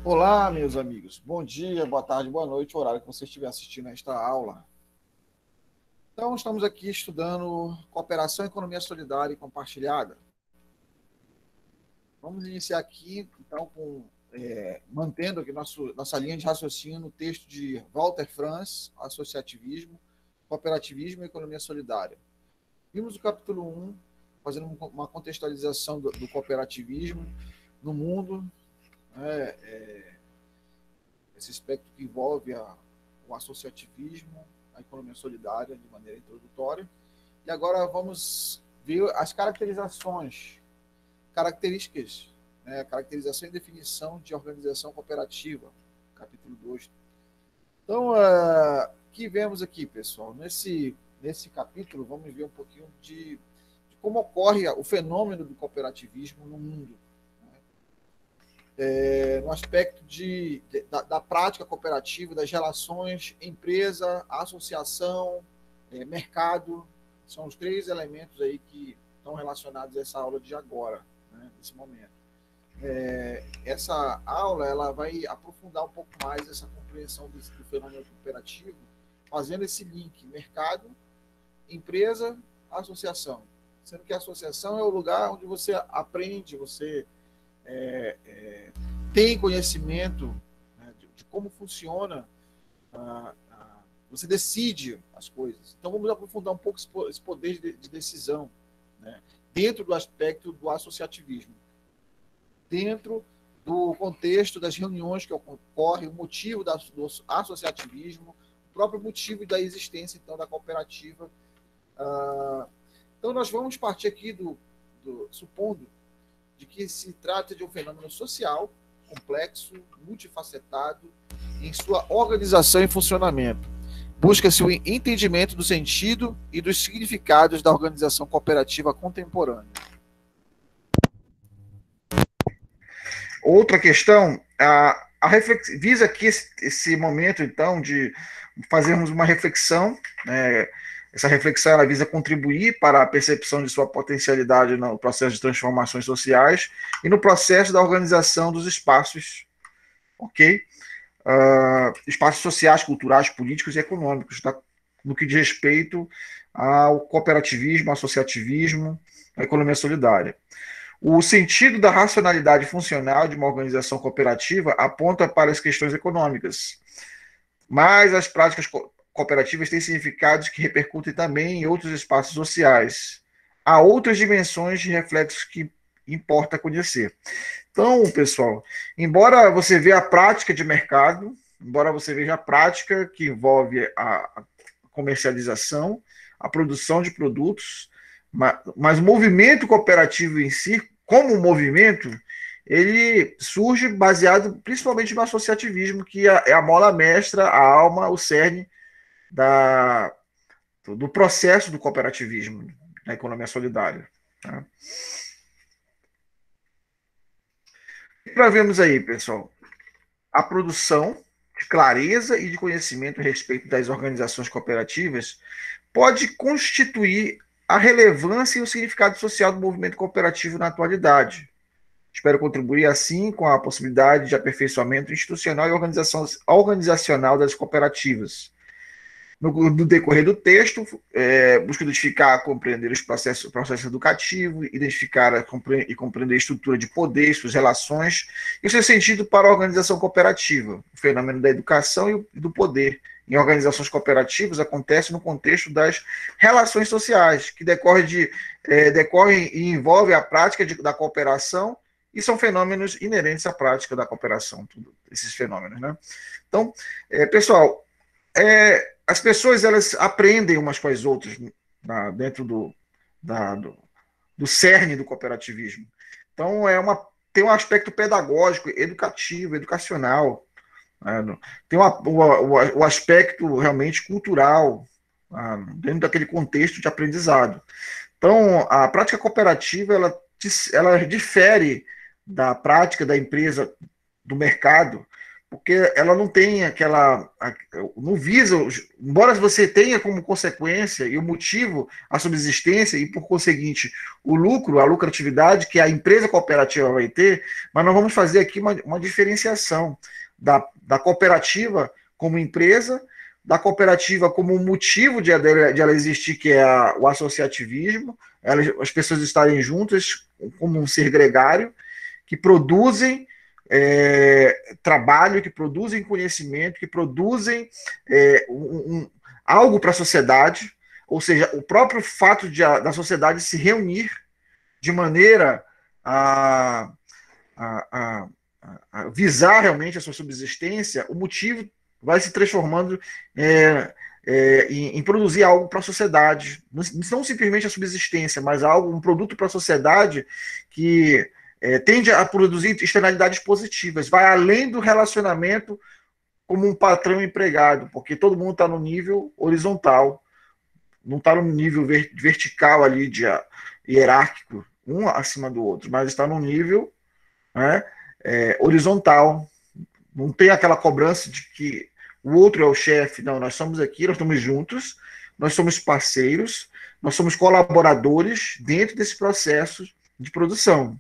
Olá, meus amigos. Bom dia, boa tarde, boa noite, o horário que você estiver assistindo a esta aula. Então, estamos aqui estudando cooperação, economia solidária e compartilhada. Vamos iniciar aqui, então, mantendo aqui nossa linha de raciocínio no texto de Walter Franz, Associativismo, Cooperativismo e Economia Solidária. Vimos o capítulo 1, fazendo uma contextualização do cooperativismo no mundo, né, esse aspecto que envolve o associativismo, a economia solidária, de maneira introdutória. E agora vamos ver as características, né, caracterização e definição de organização cooperativa, capítulo 2. Então, que vemos aqui, pessoal? Nesse capítulo, vamos ver um pouquinho de como ocorre o fenômeno do cooperativismo no mundo, no aspecto da prática cooperativa, das relações empresa, associação, mercado. São os três elementos aí que estão relacionados a essa aula de agora, né, nesse momento. Essa aula ela vai aprofundar um pouco mais essa compreensão do fenômeno cooperativo, fazendo esse link mercado, empresa, associação. Sendo que a associação é o lugar onde você aprende, você tem conhecimento, né, de como funciona, você decide as coisas. Então, vamos aprofundar um pouco esse poder de decisão, né, dentro do aspecto do associativismo, dentro do contexto das reuniões que ocorrem, o motivo do associativismo, o próprio motivo da existência, então, da cooperativa. Então, nós vamos partir aqui supondo de que se trata de um fenômeno social, complexo, multifacetado, em sua organização e funcionamento. Busca-se o entendimento do sentido e dos significados da organização cooperativa contemporânea. Outra questão, visa aqui esse momento, então, de fazermos uma reflexão, né? Essa reflexão ela visa contribuir para a percepção de sua potencialidade no processo de transformações sociais e no processo da organização dos espaços, ok? Espaços sociais, culturais, políticos e econômicos, tá? No que diz respeito ao cooperativismo, ao associativismo, à economia solidária. O sentido da racionalidade funcional de uma organização cooperativa aponta para as questões econômicas, mas as práticas cooperativas têm significados que repercutem também em outros espaços sociais. Há outras dimensões de reflexos que importa conhecer. Então, pessoal, embora você veja a prática de mercado, embora você veja a prática que envolve a comercialização, a produção de produtos, mas o movimento cooperativo em si, como movimento, ele surge baseado principalmente no associativismo, que é a mola mestra, a alma, o cerne do processo do cooperativismo na economia solidária. Tá? E para vermos aí, pessoal, a produção de clareza e de conhecimento a respeito das organizações cooperativas pode constituir a relevância e o significado social do movimento cooperativo na atualidade. Espero contribuir, assim, com a possibilidade de aperfeiçoamento institucional e organizacional das cooperativas. No decorrer do texto, busca identificar, compreender o processo educativo, identificar e compreender a estrutura de poder, suas relações e o seu sentido para a organização cooperativa. O fenômeno da educação e do poder em organizações cooperativas acontece no contexto das relações sociais, que decorrem e envolvem a prática da cooperação e são fenômenos inerentes à prática da cooperação, esses fenômenos, né? Então, pessoal, as pessoas elas aprendem umas com as outras dentro do cerne do cooperativismo. Então, tem um aspecto pedagógico, educativo, educacional. Né? Tem o aspecto realmente cultural, dentro daquele contexto de aprendizado. Então, a prática cooperativa ela difere da prática da empresa, do mercado, porque ela não tem não visa, embora você tenha como consequência e o motivo a subsistência e, por conseguinte, o lucro, a lucratividade que a empresa cooperativa vai ter, mas nós vamos fazer aqui uma diferenciação da cooperativa como empresa, da cooperativa como motivo de ela existir, que é o associativismo, as pessoas estarem juntas como um ser gregário, que produzem trabalho, que produzem conhecimento, que produzem algo para a sociedade, ou seja, o próprio fato da sociedade se reunir de maneira a visar realmente a sua subsistência, o motivo vai se transformando em produzir algo para a sociedade, não simplesmente a subsistência, mas um produto para a sociedade que tende a produzir externalidades positivas, vai além do relacionamento como um patrão empregado, porque todo mundo está no nível horizontal, não está no nível vertical ali, hierárquico, um acima do outro, mas está no nível, né, horizontal. Não tem aquela cobrança de que o outro é o chefe, não, nós somos aqui, nós estamos juntos, nós somos parceiros, nós somos colaboradores dentro desse processo de produção.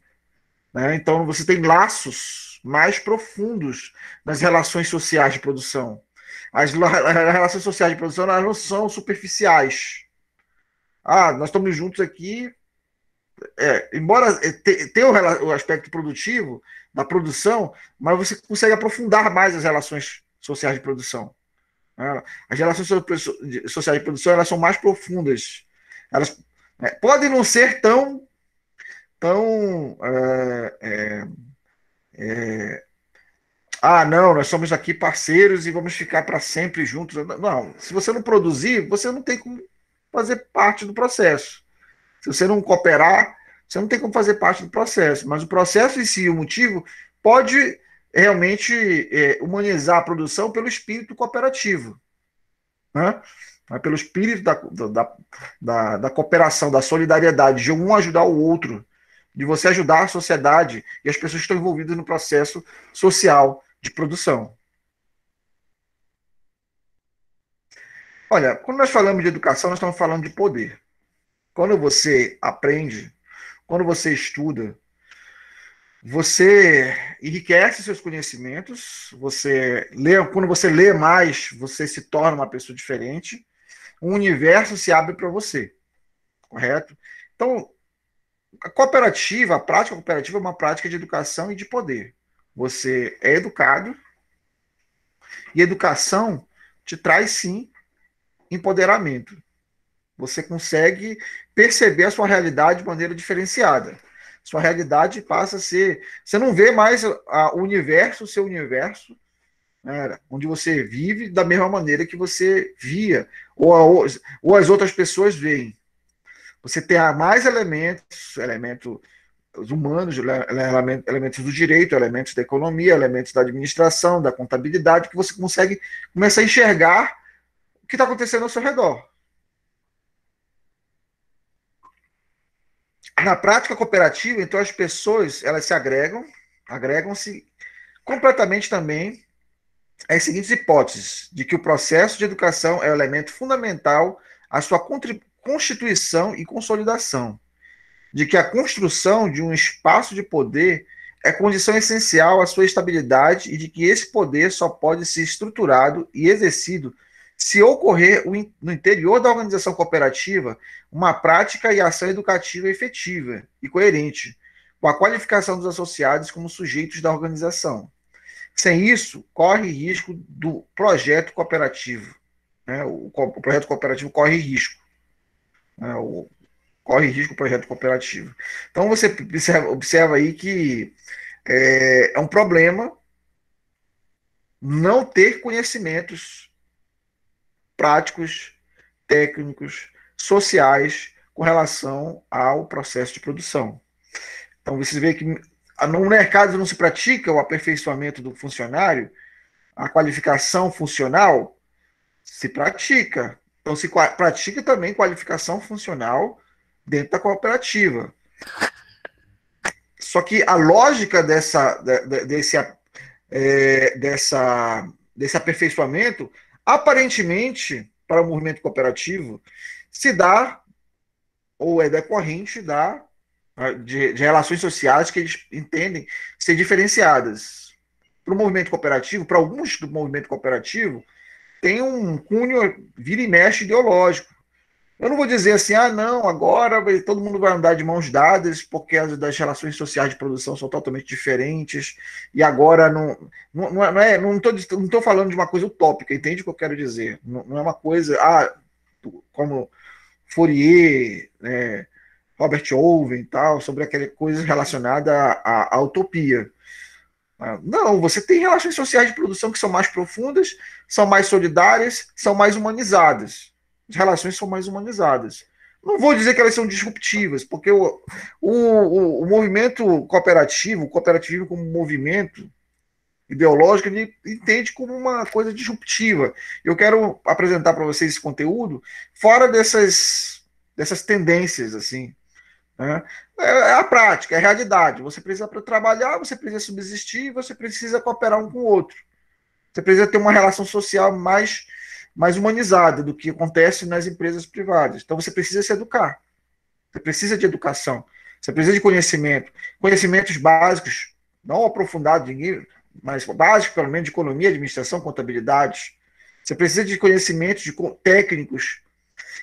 Né? Então, você tem laços mais profundos nas relações sociais de produção. As relações sociais de produção elas não são superficiais. Nós estamos juntos aqui. Embora tenha o aspecto produtivo da produção, mas você consegue aprofundar mais as relações sociais de produção. As relações sociais de produção elas são mais profundas. Elas podem não ser tão não, nós somos aqui parceiros e vamos ficar para sempre juntos. Não, se você não produzir, você não tem como fazer parte do processo. Se você não cooperar, você não tem como fazer parte do processo. Mas o processo em si, o motivo, pode realmente humanizar a produção pelo espírito cooperativo. Né? Pelo espírito da cooperação, da solidariedade, de um ajudar o outro, de você ajudar a sociedade e as pessoas que estão envolvidas no processo social de produção. Olha, quando nós falamos de educação, nós estamos falando de poder. Quando você aprende, quando você estuda, você enriquece seus conhecimentos, quando você lê mais, você se torna uma pessoa diferente, o universo se abre para você, correto? Então, a prática cooperativa é uma prática de educação e de poder. Você é educado e educação te traz, sim, empoderamento. Você consegue perceber a sua realidade de maneira diferenciada. Sua realidade passa a ser... Você não vê mais o seu universo, né, onde você vive da mesma maneira que você via, ou as outras pessoas veem. Você tem mais elementos humanos, elementos do direito, elementos da economia, elementos da administração, da contabilidade, que você consegue começar a enxergar o que está acontecendo ao seu redor. Na prática cooperativa, então, as pessoas elas se agregam-se completamente também às seguintes hipóteses, de que o processo de educação é o elemento fundamental à sua constituição e consolidação, de que a construção de um espaço de poder é condição essencial à sua estabilidade e de que esse poder só pode ser estruturado e exercido se ocorrer no interior da organização cooperativa uma prática e ação educativa efetiva e coerente, com a qualificação dos associados como sujeitos da organização. Sem isso, corre risco do projeto cooperativo. Né? O projeto cooperativo corre risco. Corre risco o projeto cooperativo. Então, você observa aí que é um problema não ter conhecimentos práticos, técnicos, sociais com relação ao processo de produção. Então, você vê que no mercado não se pratica o aperfeiçoamento do funcionário, a qualificação funcional se pratica. Então, se pratica também qualificação funcional dentro da cooperativa. Só que a lógica desse aperfeiçoamento, aparentemente, para o movimento cooperativo, se dá ou é decorrente de relações sociais que eles entendem ser diferenciadas. Para o movimento cooperativo, para alguns do movimento cooperativo, tem um cunho vira e mexe ideológico. Eu não vou dizer assim, não, agora todo mundo vai andar de mãos dadas porque das relações sociais de produção são totalmente diferentes e agora não estou falando de uma coisa utópica, entende o que eu quero dizer? Não é uma coisa, como Fourier, né, Robert Owen e tal, sobre aquela coisa relacionada à utopia. Não, você tem relações sociais de produção que são mais profundas, são mais solidárias, são mais humanizadas. As relações são mais humanizadas. Não vou dizer que elas são disruptivas, porque o movimento cooperativo, o cooperativismo como movimento ideológico, ele entende como uma coisa disruptiva. Eu quero apresentar para vocês esse conteúdo fora dessas tendências, assim. Né? É a prática, é a realidade. Você precisa para trabalhar, você precisa subsistir, você precisa cooperar um com o outro. Você precisa ter uma relação social mais humanizada do que acontece nas empresas privadas. Então você precisa se educar. Você precisa de educação. Você precisa de conhecimento. Conhecimentos básicos, não aprofundados, mas básicos, pelo menos, de economia, administração, contabilidade. Você precisa de conhecimentos técnicos.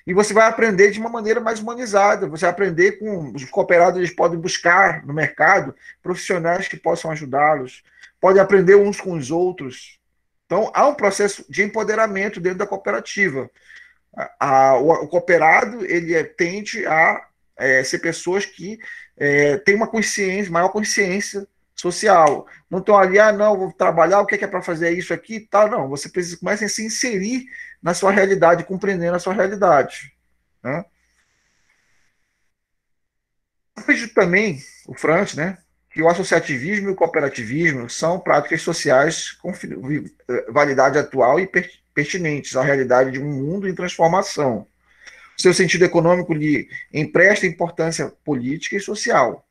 E você vai aprender de uma maneira mais humanizada. Você vai aprender com os cooperados, eles podem buscar no mercado profissionais que possam ajudá-los. Podem aprender uns com os outros. Então, há um processo de empoderamento dentro da cooperativa. O cooperado, ele tende a ser pessoas que têm uma consciência, maior consciência social. Não estão ali, não, vou trabalhar, o que é para fazer isso aqui e tal. Não, você precisa começar a se inserir na sua realidade, compreendendo a sua realidade. Né? Eu acredito também, o Frantz, né, que o associativismo e o cooperativismo são práticas sociais com validade atual e pertinentes à realidade de um mundo em transformação. O seu sentido econômico lhe empresta importância política e social.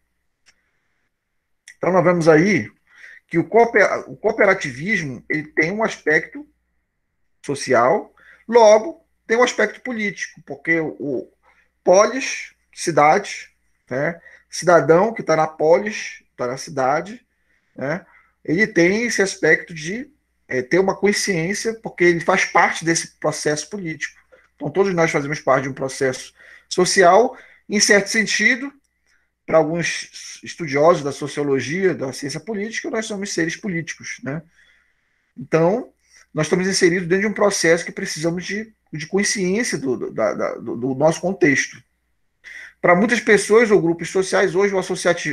Então, nós vemos aí que o cooperativismo ele tem um aspecto social, logo tem um aspecto político, porque o polis, cidade, né, cidadão que está na polis, está na cidade, né, ele tem esse aspecto de ter uma consciência, porque ele faz parte desse processo político. Então, todos nós fazemos parte de um processo social, em certo sentido, para alguns estudiosos da sociologia, da ciência política, nós somos seres políticos, né? Então, nós estamos inseridos dentro de um processo que precisamos de consciência do nosso contexto. Para muitas pessoas ou grupos sociais, hoje a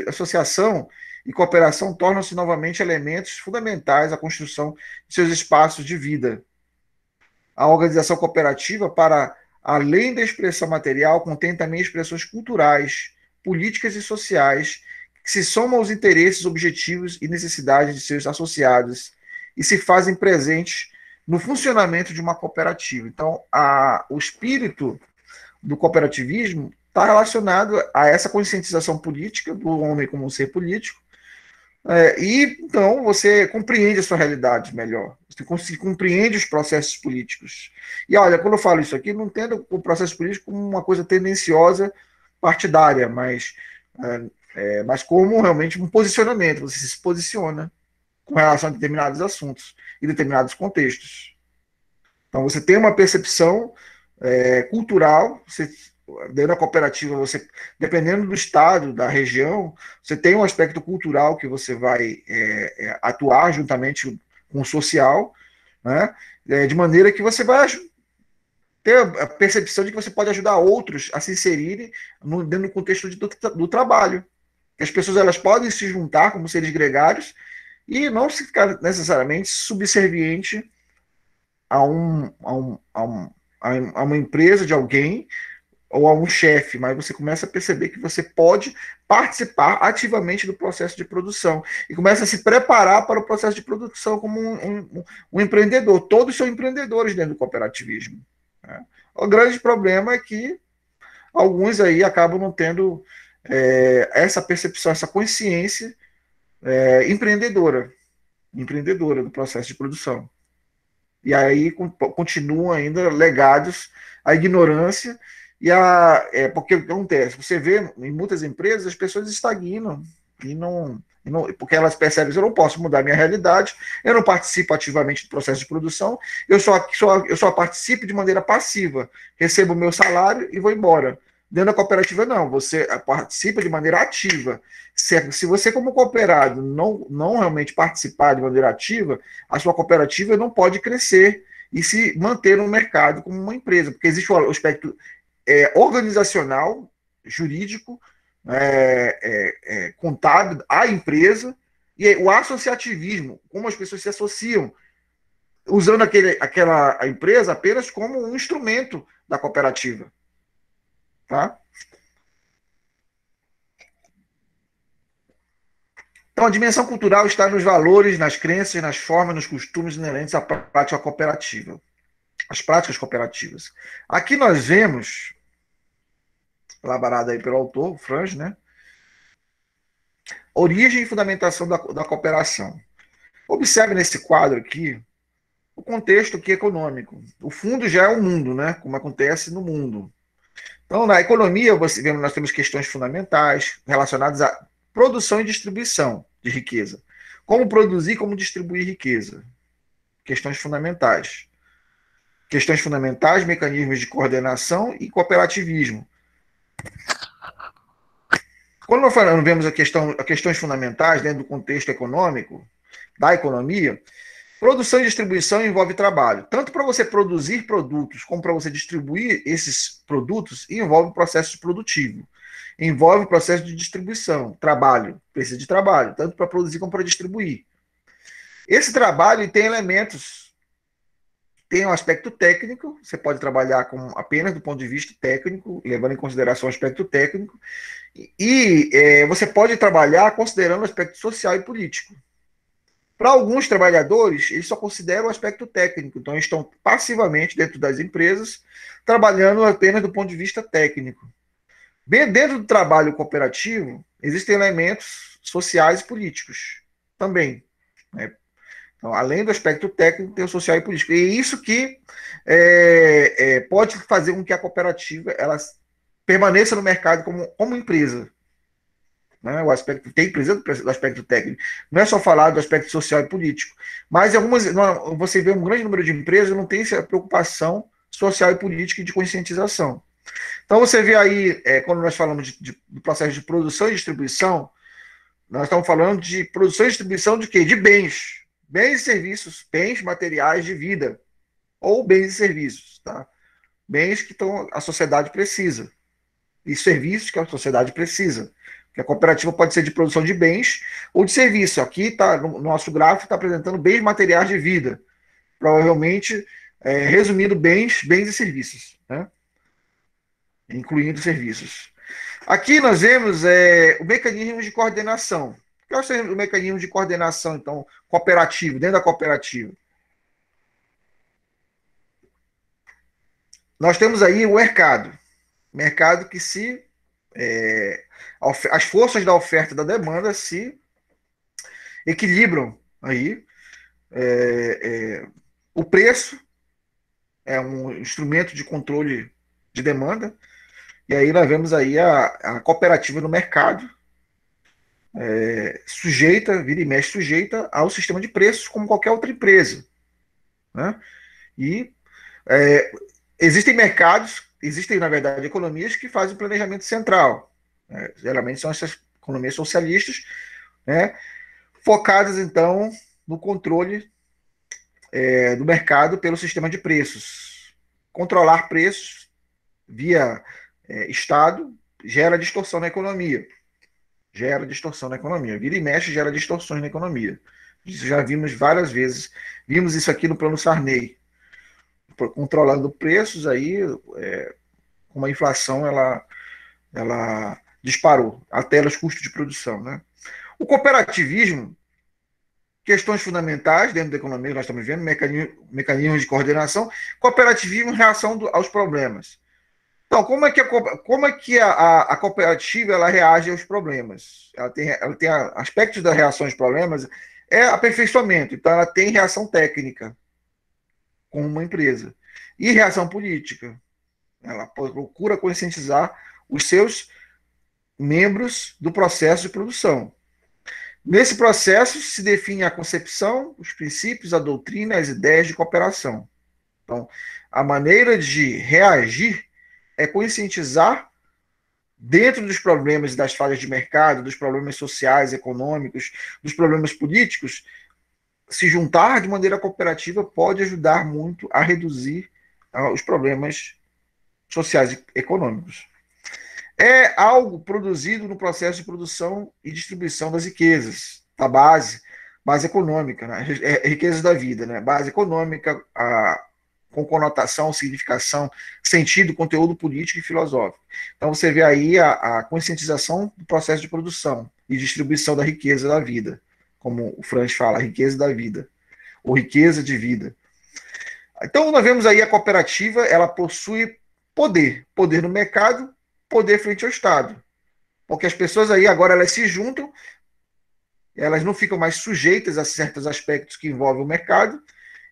associação e cooperação tornam-se novamente elementos fundamentais à construção de seus espaços de vida. A organização cooperativa, para além da expressão material, contém também expressões culturais, políticas e sociais que se somam aos interesses, objetivos e necessidades de seus associados e se fazem presentes no funcionamento de uma cooperativa. Então, o espírito do cooperativismo está relacionado a essa conscientização política do homem como um ser político, e então você compreende a sua realidade melhor, você compreende os processos políticos. E olha, quando eu falo isso aqui, não entendo o processo político como uma coisa tendenciosa, partidária, mas como realmente um posicionamento, você se posiciona com relação a determinados assuntos e determinados contextos. Então você tem uma percepção cultural, dentro da cooperativa, você, dependendo do estado, da região, você tem um aspecto cultural que você vai atuar juntamente com o social, né? De maneira que você vai ter a percepção de que você pode ajudar outros a se inserirem dentro do contexto do trabalho. As pessoas elas podem se juntar como seres gregários e não se ficar necessariamente subserviente a uma empresa de alguém ou a um chefe, mas você começa a perceber que você pode participar ativamente do processo de produção e começa a se preparar para o processo de produção como um empreendedor. Todos são empreendedores dentro do cooperativismo. Né? O grande problema é que alguns aí acabam não tendo essa percepção, essa consciência empreendedora. empreendedora do processo de produção. E aí continuam ainda legados à ignorância porque o que acontece? Você vê em muitas empresas as pessoas estagnam porque elas percebem que eu não posso mudar a minha realidade, eu não participo ativamente do processo de produção, eu só participo de maneira passiva, recebo o meu salário e vou embora. Dentro da cooperativa, não, você participa de maneira ativa. Se você, como cooperado, não realmente participar de maneira ativa, a sua cooperativa não pode crescer e se manter no mercado como uma empresa, porque existe o aspecto organizacional, jurídico, contábil, a empresa, e o associativismo, como as pessoas se associam, usando aquela empresa apenas como um instrumento da cooperativa. Tá? Então, a dimensão cultural está nos valores, nas crenças, nas formas, nos costumes inerentes à prática cooperativa. As práticas cooperativas. Aqui nós vemos, elaborado aí pelo autor, Franz, né? Origem e fundamentação da cooperação. Observe nesse quadro aqui o contexto aqui econômico. O fundo já é o mundo, né? Como acontece no mundo. Então, na economia, nós temos questões fundamentais relacionadas à produção e distribuição de riqueza. Como produzir e como distribuir riqueza. Questões fundamentais. Questões fundamentais, mecanismos de coordenação e cooperativismo. Quando nós vemos questões fundamentais dentro do contexto econômico, da economia, produção e distribuição envolve trabalho. Tanto para você produzir produtos, como para você distribuir esses produtos, envolve processo produtivo. Envolve processo de distribuição, trabalho. Precisa de trabalho, tanto para produzir como para distribuir. Esse trabalho tem elementos, tem um aspecto técnico, você pode trabalhar apenas do ponto de vista técnico, levando em consideração o aspecto técnico, e você pode trabalhar considerando o aspecto social e político. Para alguns trabalhadores, eles só consideram o aspecto técnico, então eles estão passivamente dentro das empresas, trabalhando apenas do ponto de vista técnico. Bem, dentro do trabalho cooperativo, existem elementos sociais e políticos também, né? Então, além do aspecto técnico, tem o social e político. E isso que pode fazer com que a cooperativa ela permaneça no mercado como empresa. Né? Tem empresa do aspecto técnico. Não é só falar do aspecto social e político. Mas você vê um grande número de empresas que não tem essa preocupação social e política e de conscientização. Então você vê aí, quando nós falamos do processo de produção e distribuição, nós estamos falando de produção e distribuição de quê? De bens. Bens e serviços, bens materiais de vida, ou bens e serviços, tá? Bens que a sociedade precisa, e serviços que a sociedade precisa. Porque a cooperativa pode ser de produção de bens ou de serviço. Aqui tá, no nosso gráfico está apresentando bens materiais de vida, provavelmente resumindo bens e serviços, né? Incluindo serviços. Aqui nós vemos o mecanismo de coordenação. Qual é o mecanismo de coordenação, então, cooperativo, dentro da cooperativa? Nós temos aí o mercado. Mercado que as forças da oferta e da demanda se equilibram aí. O preço é um instrumento de controle de demanda. E aí nós vemos aí a cooperativa no mercado, vira e mexe sujeita ao sistema de preços, como qualquer outra empresa. Né? E existem mercados, na verdade, economias que fazem planejamento central. Né? Geralmente são essas economias socialistas, né? Focadas, então, no controle do mercado pelo sistema de preços. Controlar preços via Estado gera distorção na economia. Vira e mexe, gera distorções na economia. Isso já vimos várias vezes. Vimos isso aqui no Plano Sarney. Controlando preços, aí, como a inflação ela disparou, até os custos de produção. Né? O cooperativismo, questões fundamentais dentro da economia, nós estamos vendo, mecanismos de coordenação, cooperativismo em reação aos problemas. Então, como é que a cooperativa ela reage aos problemas? Ela tem aspectos da reação aos problemas, é aperfeiçoamento. Então, ela tem reação técnica com uma empresa. E reação política. Ela procura conscientizar os seus membros do processo de produção. Nesse processo se define a concepção, os princípios, a doutrina, as ideias de cooperação. Então, a maneira de reagir é conscientizar dentro dos problemas e das falhas de mercado, dos problemas sociais, econômicos, dos problemas políticos. Se juntar de maneira cooperativa pode ajudar muito a reduzir os problemas sociais e econômicos. É algo produzido no processo de produção e distribuição das riquezas, da base econômica, né? Riquezas da vida, né? Base econômica, com conotação, significação, sentido, conteúdo político e filosófico. Então você vê aí a conscientização do processo de produção e distribuição da riqueza da vida, como o Franz fala, riqueza da vida, ou riqueza de vida. Então nós vemos aí a cooperativa, ela possui poder no mercado, poder frente ao Estado. Porque as pessoas aí agora elas se juntam, elas não ficam mais sujeitas a certos aspectos que envolvem o mercado,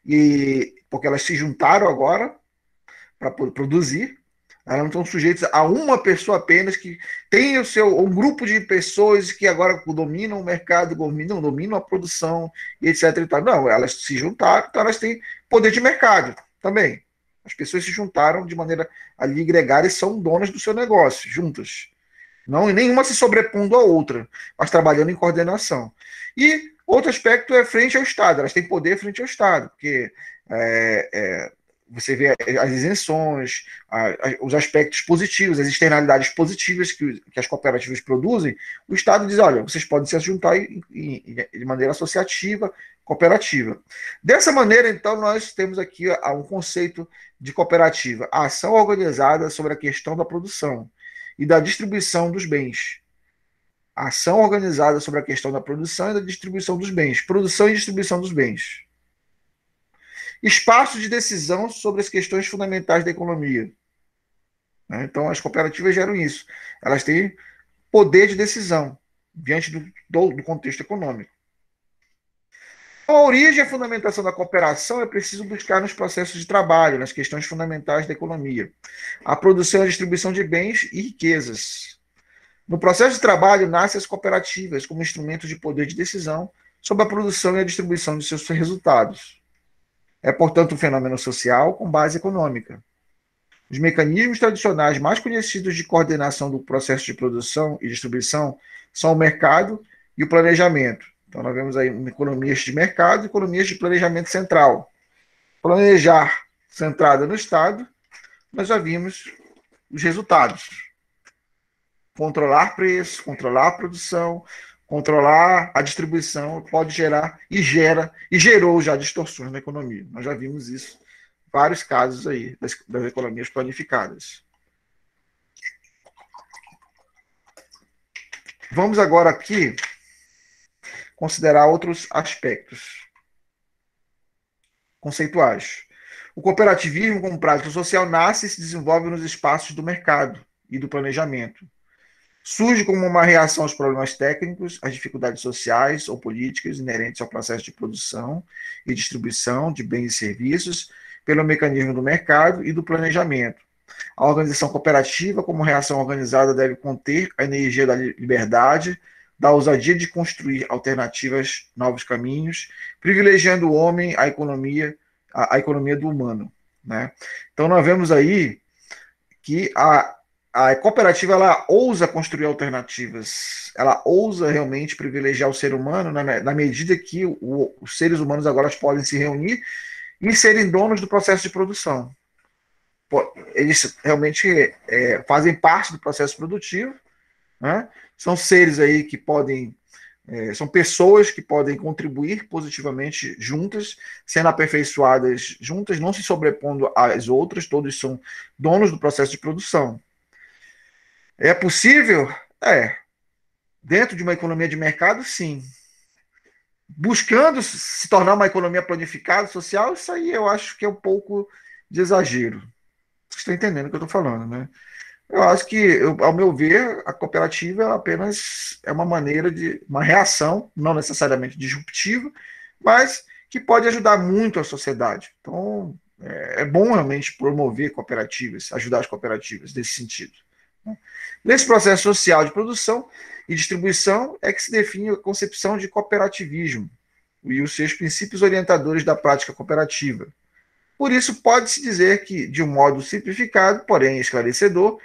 e porque elas se juntaram agora para produzir, elas não estão sujeitas a uma pessoa apenas que tem um grupo de pessoas que agora dominam o mercado, dominam a produção, e etc. E tal. Não, elas se juntaram, então elas têm poder de mercado também. As pessoas se juntaram de maneira ali gregária e são donas do seu negócio, juntas. Não, e nenhuma se sobrepondo à outra, mas trabalhando em coordenação. E outro aspecto é frente ao Estado. Elas têm poder frente ao Estado, porque você vê as isenções, os aspectos positivos, as externalidades positivas que as cooperativas produzem. O Estado diz, olha, vocês podem se juntar de maneira associativa, cooperativa. Dessa maneira, então, nós temos aqui um conceito de cooperativa, a ação organizada sobre a questão da produção e da distribuição dos bens. A ação organizada sobre a questão da produção e da distribuição dos bens. Produção e distribuição dos bens. Espaço de decisão sobre as questões fundamentais da economia. Então, as cooperativas geram isso. Elas têm poder de decisão diante do contexto econômico. A origem e a fundamentação da cooperação é preciso buscar nos processos de trabalho, nas questões fundamentais da economia. A produção e a distribuição de bens e riquezas. No processo de trabalho, nascem as cooperativas como instrumentos de poder de decisão sobre a produção e a distribuição de seus resultados. É, portanto, um fenômeno social com base econômica. Os mecanismos tradicionais mais conhecidos de coordenação do processo de produção e distribuição são o mercado e o planejamento. Então, nós vemos aí economias de mercado e economias de planejamento central. Planejar centrada no Estado, nós já vimos os resultados. Controlar preço, controlar a produção, controlar a distribuição pode gerar e gerou já distorções na economia. Nós já vimos isso, vários casos aí das economias planificadas. Vamos agora aqui considerar outros aspectos conceituais. O cooperativismo como prática social nasce e se desenvolve nos espaços do mercado e do planejamento. Surge como uma reação aos problemas técnicos, às dificuldades sociais ou políticas inerentes ao processo de produção e distribuição de bens e serviços pelo mecanismo do mercado e do planejamento. A organização cooperativa, como reação organizada, deve conter a energia da liberdade, da ousadia de construir alternativas, novos caminhos, privilegiando o homem, a economia do humano. Né? Então, nós vemos aí que a cooperativa ela ousa construir alternativas, ela ousa realmente privilegiar o ser humano na medida que os seres humanos agora podem se reunir e serem donos do processo de produção. Eles realmente fazem parte do processo produtivo, né? São seres aí que podem, são pessoas que podem contribuir positivamente juntas, sendo aperfeiçoadas juntas, não se sobrepondo às outras, todos são donos do processo de produção. É possível? Dentro de uma economia de mercado, sim. Buscando se tornar uma economia planificada, social, isso aí eu acho que é um pouco de exagero. Vocês estão entendendo o que eu estou falando, né? Eu acho que, ao meu ver, a cooperativa apenas é uma maneira de uma reação, não necessariamente disruptiva, mas que pode ajudar muito a sociedade. Então, é bom realmente promover cooperativas, ajudar as cooperativas nesse sentido. Nesse processo social de produção e distribuição é que se define a concepção de cooperativismo e os seus princípios orientadores da prática cooperativa. Por isso, pode-se dizer que, de um modo simplificado, porém esclarecedor,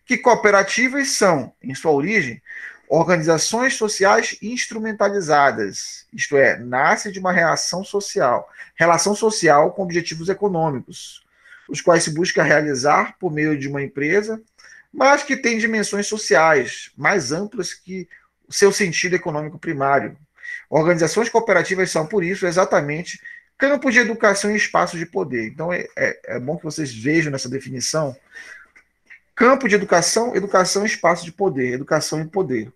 que cooperativas são, em sua origem, organizações sociais instrumentalizadas, isto é, nasce de uma relação social com objetivos econômicos, os quais se busca realizar por meio de uma empresa, mas que tem dimensões sociais mais amplas que o seu sentido econômico primário. Organizações cooperativas são, por isso, exatamente campo de educação e espaço de poder. Então, é bom que vocês vejam nessa definição. Campo de educação, educação e espaço de poder, educação e poder.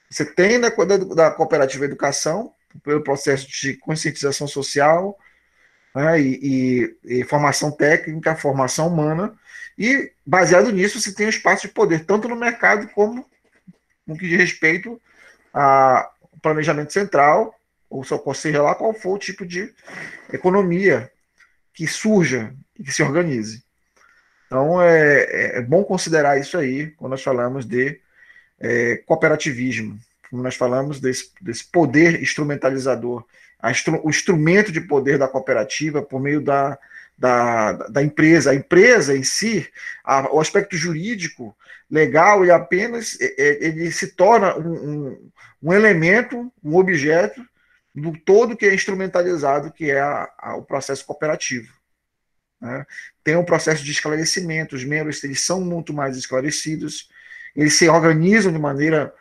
Você tem da cooperativa educação, pelo processo de conscientização social, né, e formação técnica, formação humana, e baseado nisso você tem o espaço de poder, tanto no mercado como no que diz respeito ao planejamento central, ou seja lá qual for o tipo de economia que surja e que se organize. Então, é bom considerar isso aí quando nós falamos de cooperativismo, quando nós falamos desse poder instrumentalizador, o instrumento de poder da cooperativa por meio da empresa. A empresa em si, o aspecto jurídico, legal, ele se torna um elemento, um objeto do todo que é instrumentalizado, que é o processo cooperativo. Né? Tem um processo de esclarecimento, os membros eles são muito mais esclarecidos, eles se organizam de maneira,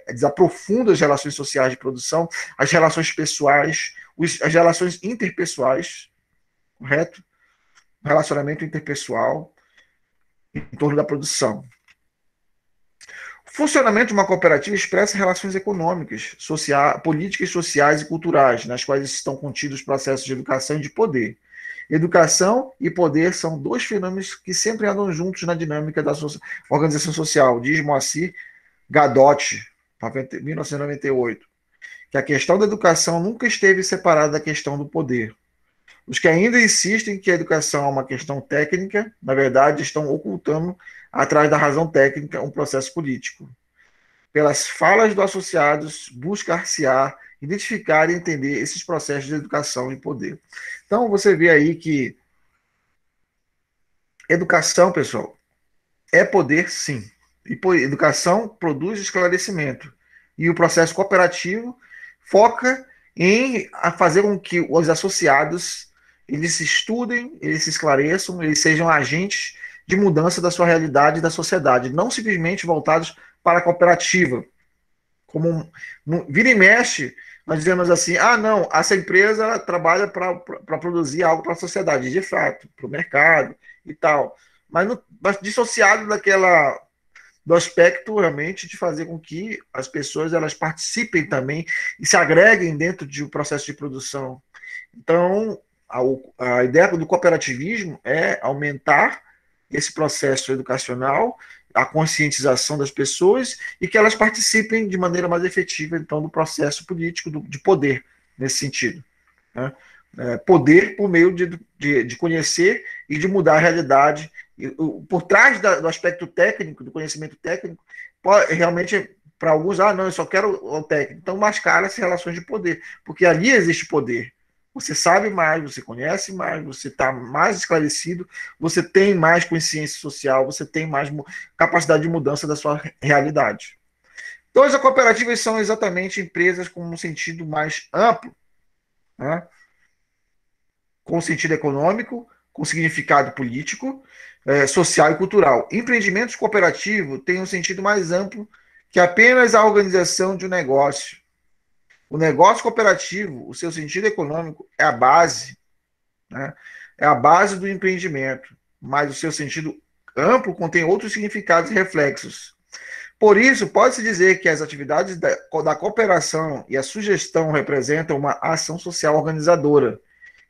eles aprofundam as relações sociais de produção, as relações pessoais, as relações interpessoais, correto? O relacionamento interpessoal em torno da produção. O funcionamento de uma cooperativa expressa relações econômicas, políticas, sociais e culturais, nas quais estão contidos processos de educação e de poder. Educação e poder são dois fenômenos que sempre andam juntos na dinâmica da organização social, diz Moacir Gadotti, 1998, que a questão da educação nunca esteve separada da questão do poder. Os que ainda insistem que a educação é uma questão técnica, na verdade, estão ocultando, atrás da razão técnica, um processo político. Pelas falas dos associados, buscar-se-á identificar e entender esses processos de educação e poder. Então, você vê aí que educação, pessoal, é poder, sim. E educação produz esclarecimento. E o processo cooperativo foca em fazer com que os associados eles se estudem, eles se esclareçam, eles sejam agentes de mudança da sua realidade e da sociedade, não simplesmente voltados para a cooperativa. Como vira e mexe, nós dizemos assim, não, essa empresa trabalha para produzir algo para a sociedade, de fato, para o mercado e tal. Mas dissociado do aspecto realmente de fazer com que as pessoas elas participem também e se agreguem dentro de um processo de produção. Então, a ideia do cooperativismo é aumentar esse processo educacional, a conscientização das pessoas e que elas participem de maneira mais efetiva, então, do processo político de poder, nesse sentido. Né? Poder por meio de conhecer e de mudar a realidade. Por trás do aspecto técnico, do conhecimento técnico, realmente, para alguns, não, eu só quero o técnico. Então, mascara as relações de poder, porque ali existe poder. Você sabe mais, você conhece mais, você está mais esclarecido, você tem mais consciência social, você tem mais capacidade de mudança da sua realidade. Então, as cooperativas são exatamente empresas com um sentido mais amplo, né? Com sentido econômico, com significado político, social e cultural. Empreendimentos cooperativos têm um sentido mais amplo que apenas a organização de um negócio. O negócio cooperativo, o seu sentido econômico é a base, né? É a base do empreendimento, mas o seu sentido amplo contém outros significados e reflexos. Por isso, pode-se dizer que as atividades da cooperação e a sugestão representam uma ação social organizadora,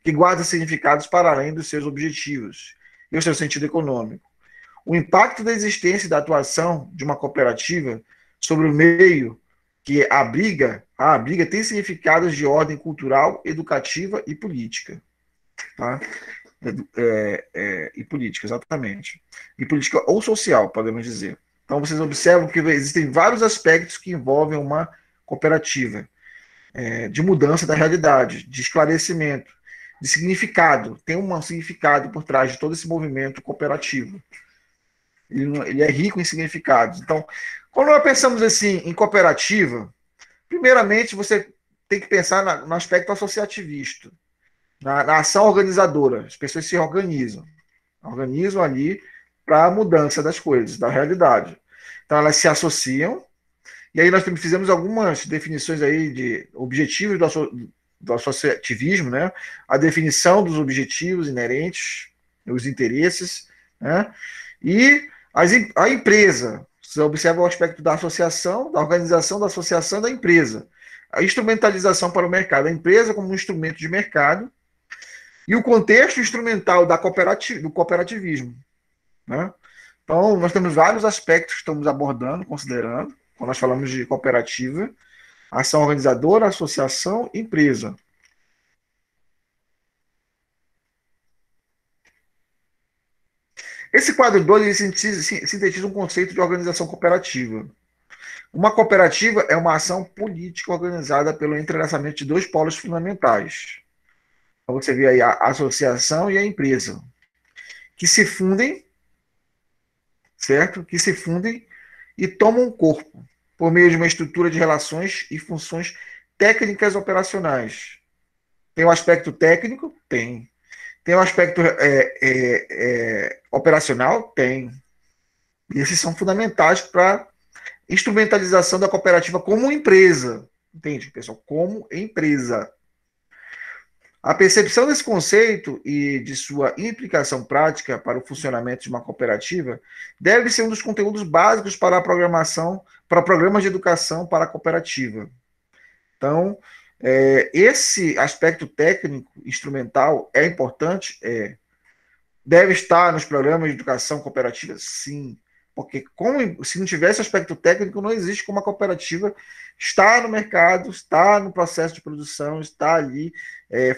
que guarda significados para além dos seus objetivos e o seu sentido econômico. o impacto da existência e da atuação de uma cooperativa sobre o meio que abriga tem significados de ordem cultural, educativa e política. Tá? E política, exatamente. E política ou social, podemos dizer. Então, vocês observam que existem vários aspectos que envolvem uma cooperativa, de mudança da realidade, de esclarecimento, de significado. Tem um significado por trás de todo esse movimento cooperativo. Ele é rico em significados. Então, quando nós pensamos assim em cooperativa, primeiramente você tem que pensar no aspecto associativista, na ação organizadora. As pessoas se organizam ali para a mudança das coisas, da realidade. Então, elas se associam, e aí nós fizemos algumas definições aí de objetivos do associativismo, né? A definição dos objetivos inerentes, os interesses, né? E a empresa, você observa o aspecto da associação, da organização da associação da empresa. A instrumentalização para o mercado, a empresa como um instrumento de mercado, e o contexto instrumental do cooperativismo. Né? Então, nós temos vários aspectos que estamos abordando, considerando, quando nós falamos de cooperativa: ação organizadora, associação, empresa. Esse quadro 2 ele sintetiza um conceito de organização cooperativa. Uma cooperativa é uma ação política organizada pelo entrelaçamento de dois polos fundamentais. Então, você vê aí a associação e a empresa, que se fundem, certo? Que se fundem e tomam corpo por meio de uma estrutura de relações e funções técnicas operacionais. Tem o aspecto técnico? Tem. Tem o aspecto operacional? Tem. E esses são fundamentais para instrumentalização da cooperativa como empresa. Entende, pessoal? Como empresa. A percepção desse conceito e de sua implicação prática para o funcionamento de uma cooperativa deve ser um dos conteúdos básicos para a programação, para programas de educação para a cooperativa. Então, esse aspecto técnico, instrumental, é importante? Deve estar nos programas de educação cooperativa? Sim. Porque se não tivesse aspecto técnico, não existe como a cooperativa estar no mercado, estar no processo de produção, estar ali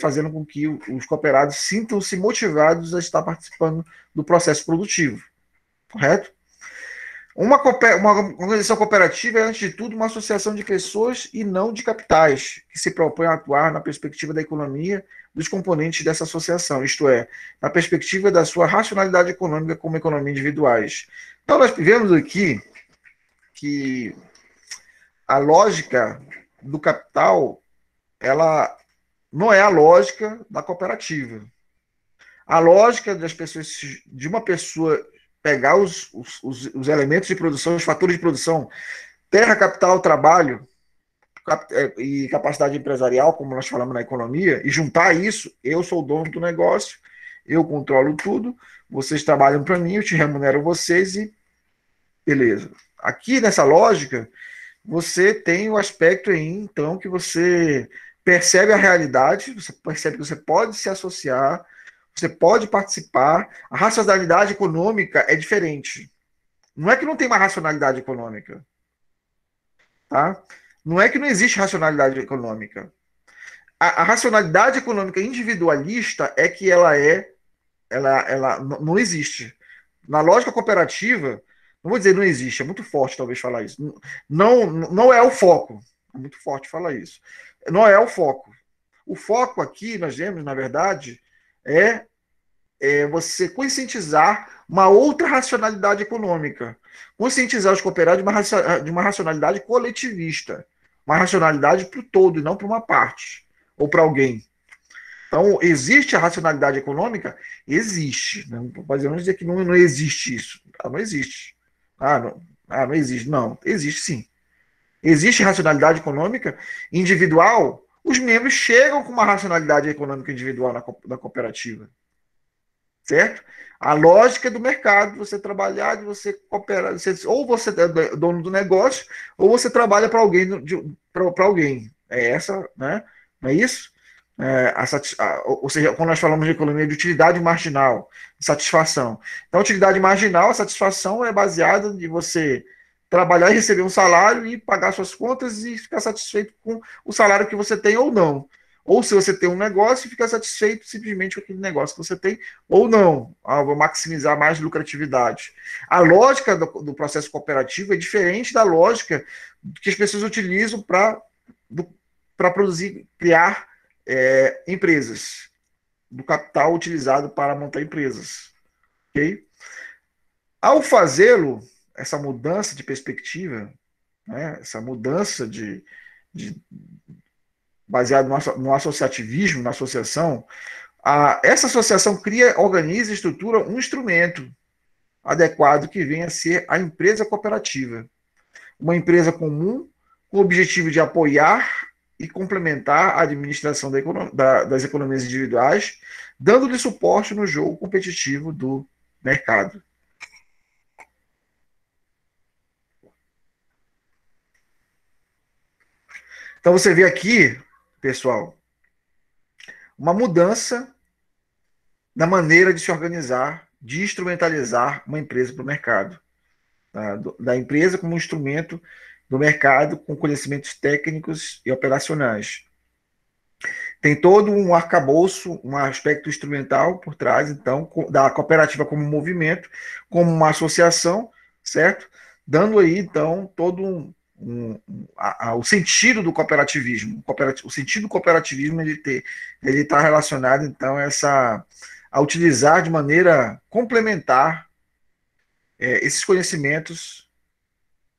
fazendo com que os cooperados sintam-se motivados a estar participando do processo produtivo. Correto? Uma organização cooperativa é, antes de tudo, uma associação de pessoas e não de capitais, que se propõe a atuar na perspectiva da economia dos componentes dessa associação, isto é, na perspectiva da sua racionalidade econômica como economia individuais. Então, nós vemos aqui que a lógica do capital, ela não é a lógica da cooperativa. A lógica das pessoas, de uma pessoa pegar os elementos de produção, os fatores de produção, terra, capital, trabalho e capacidade empresarial, como nós falamos na economia, e juntar isso: eu sou o dono do negócio, eu controlo tudo, vocês trabalham para mim, eu te remunero vocês e beleza. Aqui nessa lógica, você tem o aspecto aí, então, que você percebe a realidade, você percebe que você pode se associar, você pode participar. A racionalidade econômica é diferente. Não é que não tem uma racionalidade econômica. Tá? Não é que não existe racionalidade econômica. A racionalidade econômica individualista é que ela não existe. Na lógica cooperativa, não vou dizer não existe, é muito forte talvez falar isso. Não é o foco. É muito forte falar isso. Não é o foco. O foco aqui, nós vemos, na verdade, é você conscientizar uma outra racionalidade econômica. Conscientizar os cooperados de uma racionalidade coletivista. Uma racionalidade para o todo e não para uma parte. Ou para alguém. Então, existe a racionalidade econômica? Existe. Não podemos dizer que não existe isso. Não existe. Não existe. Não, existe sim. Existe racionalidade econômica individual? Os membros chegam com uma racionalidade econômica individual na cooperativa. Certo? A lógica do mercado, você trabalhar, de você cooperar, ou você é dono do negócio, ou você trabalha para alguém, É essa, né? Não é isso? ou seja, quando nós falamos de economia de utilidade marginal, de satisfação. Então, a utilidade marginal, a satisfação é baseada em você trabalhar e receber um salário e pagar suas contas e ficar satisfeito com o salário que você tem ou não. Ou se você tem um negócio, ficar satisfeito simplesmente com aquele negócio que você tem, ou não. Vou maximizar mais lucratividade. A lógica do processo cooperativo é diferente da lógica que as pessoas utilizam para produzir, criar empresas, do capital utilizado para montar empresas. Okay? Ao fazê-lo, essa mudança de perspectiva, né, essa mudança baseado no associativismo, na associação, essa associação cria, organiza e estrutura um instrumento adequado que venha a ser a empresa cooperativa. Uma empresa comum com o objetivo de apoiar e complementar a administração das economias individuais, dando-lhe suporte no jogo competitivo do mercado. Então você vê aqui, pessoal, uma mudança na maneira de se organizar, de instrumentalizar uma empresa para o mercado. Tá? Da empresa como instrumento do mercado com conhecimentos técnicos e operacionais. Tem todo um arcabouço, um aspecto instrumental por trás, então, da cooperativa como movimento, como uma associação, certo? Dando aí, então, todo o sentido do cooperativismo. O sentido do cooperativismo ele está relacionado, então, a utilizar de maneira complementar esses conhecimentos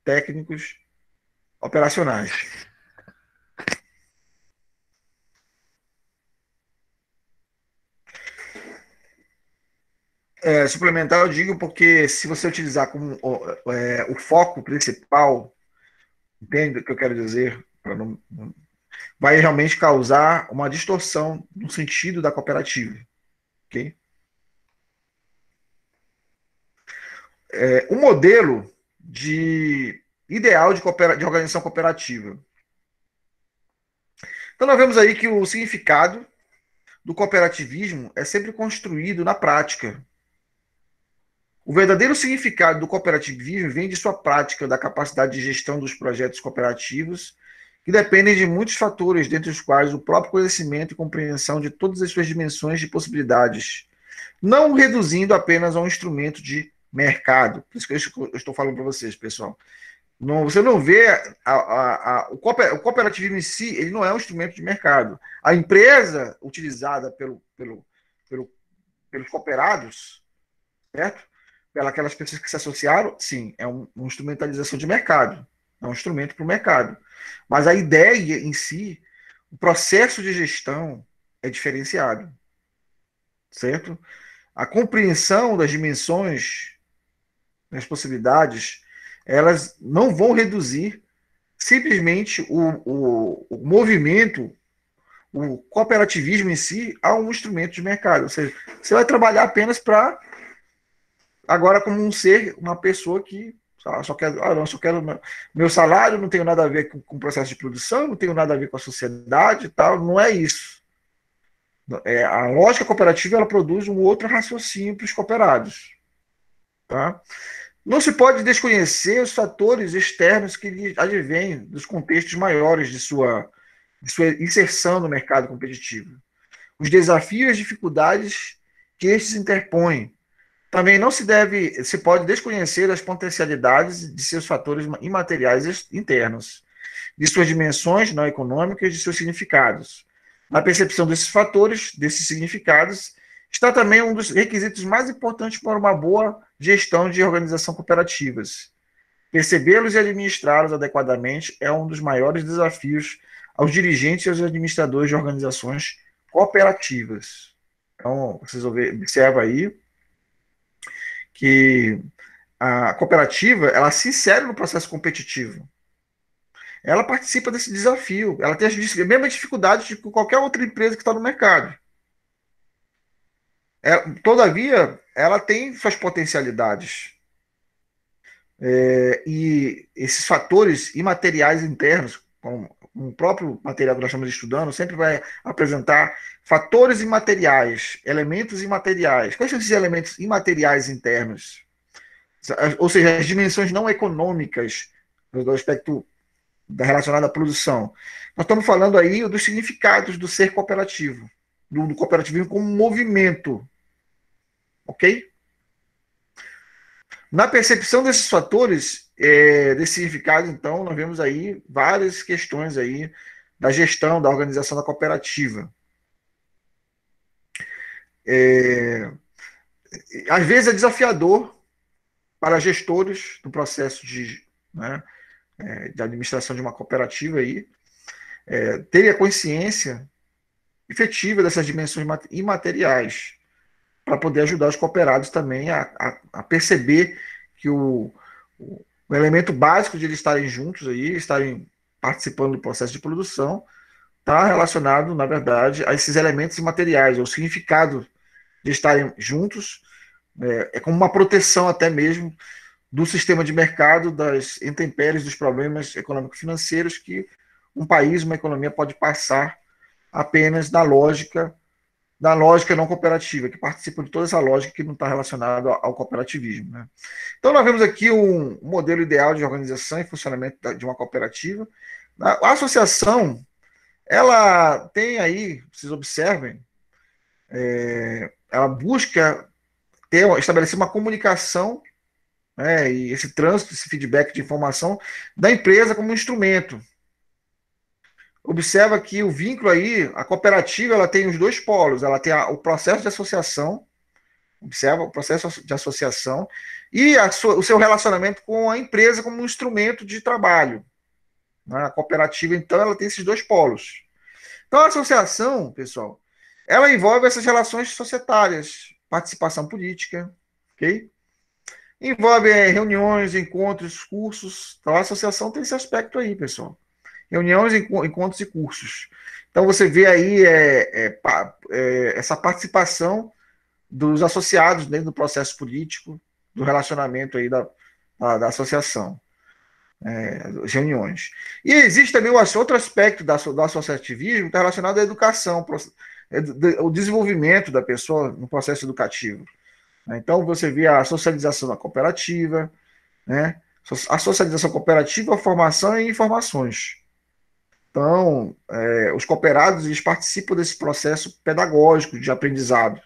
técnicos operacionais. Suplementar, eu digo porque se você utilizar como o foco principal, entende o que eu quero dizer? Vai realmente causar uma distorção no sentido da cooperativa. Okay? Um modelo ideal de organização cooperativa. Então, nós vemos aí que o significado do cooperativismo é sempre construído na prática. O verdadeiro significado do cooperativismo vem de sua prática, da capacidade de gestão dos projetos cooperativos, que dependem de muitos fatores, dentre os quais o próprio conhecimento e compreensão de todas as suas dimensões de possibilidades, não reduzindo apenas a um instrumento de mercado. Por isso que eu estou falando para vocês, pessoal. Você não vê o cooperativismo em si, ele não é um instrumento de mercado. A empresa utilizada pelos cooperados, certo? Pelas pessoas que se associaram, sim, é uma instrumentalização de mercado, é um instrumento para o mercado. Mas a ideia em si, o processo de gestão é diferenciado, certo? A compreensão das dimensões, das possibilidades, elas não vão reduzir simplesmente o movimento, o cooperativismo em si, a um instrumento de mercado. Ou seja, você vai trabalhar apenas para agora como um ser, uma pessoa que só quero meu salário, não tenho nada a ver com o processo de produção, não tenho nada a ver com a sociedade e tal, não é isso. A lógica cooperativa ela produz um outro raciocínio para os cooperados. Tá? Não se pode desconhecer os fatores externos que advêm dos contextos maiores de sua inserção no mercado competitivo. Os desafios e as dificuldades que estes interpõem. Também não se pode desconhecer as potencialidades de seus fatores imateriais internos, de suas dimensões não econômicas, de seus significados. Na percepção desses fatores, desses significados, está também um dos requisitos mais importantes para uma boa gestão de organização cooperativas. Percebê-los e administrá-los adequadamente é um dos maiores desafios aos dirigentes e aos administradores de organizações cooperativas. Então, vocês observam aí que a cooperativa ela se insere no processo competitivo. Ela participa desse desafio. Ela tem as mesmas dificuldades de qualquer outra empresa que está no mercado. Todavia, ela tem suas potencialidades. E esses fatores imateriais internos, como no próprio material que nós estamos estudando, sempre vai apresentar fatores imateriais, elementos imateriais. Quais são esses elementos imateriais internos? Ou seja, as dimensões não econômicas do aspecto relacionado à produção. Nós estamos falando aí dos significados do ser cooperativo, do cooperativismo como movimento. Ok? Na percepção desses fatores, desse significado, então, nós vemos aí várias questões aí da gestão, da organização da cooperativa. Às vezes é desafiador para gestores do processo de administração de uma cooperativa aí, ter a consciência efetiva dessas dimensões imateriais, para poder ajudar os cooperados também a perceber que o elemento básico de eles estarem juntos aí, estarem participando do processo de produção, está relacionado, na verdade, a esses elementos imateriais, o significado de estarem juntos, como uma proteção até mesmo do sistema de mercado, das intempéries, dos problemas econômico-financeiros que um país, uma economia pode passar apenas da lógica não cooperativa, que participa de toda essa lógica que não está relacionada ao cooperativismo. Né? Então, nós vemos aqui um modelo ideal de organização e funcionamento de uma cooperativa. A associação, ela tem aí, vocês observem, ela busca estabelecer uma comunicação, e esse trânsito, esse feedback de informação da empresa como instrumento. Observa que o vínculo aí, a cooperativa, ela tem os dois polos. Ela tem o processo de associação, observa o processo de associação, e o seu relacionamento com a empresa como um instrumento de trabalho. A cooperativa, então, ela tem esses dois polos. Então, a associação, pessoal, ela envolve essas relações societárias, participação política, ok? Envolve reuniões, encontros, cursos. Então, a associação tem esse aspecto aí, pessoal. Reuniões, encontros e cursos. Então, você vê aí essa participação dos associados dentro do processo político, do relacionamento aí da associação, as reuniões. E existe também outro aspecto do associativismo que está relacionado à educação, o desenvolvimento da pessoa no processo educativo. Então, você vê a socialização da cooperativa, a socialização cooperativa, a formação e informações. Então, os cooperados eles participam desse processo pedagógico de aprendizado,